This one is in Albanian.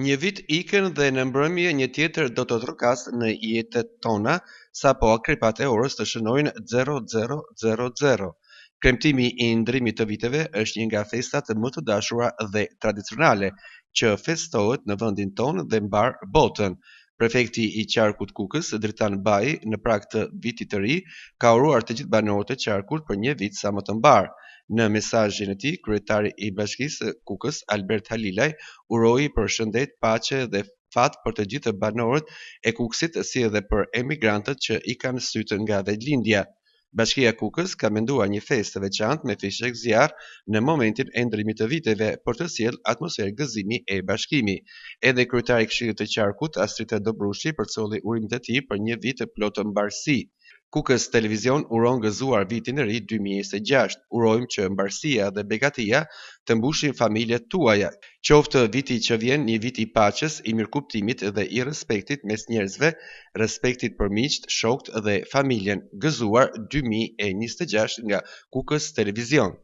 Një vit ikën dhe në mbrëmje një tjetër do të trokas në jetët tona, sapo akripat e orës të shënojnë 0000. Kremtimi I ndrimit të viteve është një nga festat më të dashura dhe tradicionale që festohet në vendin tonë dhe mbar botën. Prefekti I qarkut Kukës, Dritan Baji, në prag të vitit të ri, ka uruar të gjithë banorët e qarkut për një vit sa më të mbar. Në mesazhin e tij, kryetari I Bashkisë Kukës, Albert Halilaj, uroi përshëndet, paqe dhe fat për të gjithë banorët e Kukësit, si edhe për emigrantët që I kanë sytë nga vetëlindja. Bashkia e Kukës ka menduar një festë të veçantë me fishek zjarr në momentin e ndrimit të viteve për të sjellë atmosferë gëzimi e bashkimi. Edhe kryetari I Këshillit të Qarkut, Astrida Dobrushi, përcolli urimet e tij për një vit të plotë mbarësi. Kukës Televizion uron gëzuar vitin e ri 2026. Urojmë që mbarësia dhe begatia të mbushin familjet tuaja. Qoftë viti që vjen një vit I paqes, I mirëkuptimit dhe I respektit mes njerëzve, respektit për miqt, shokët dhe familjen. Gëzuar 2026 nga Kukës Televizion.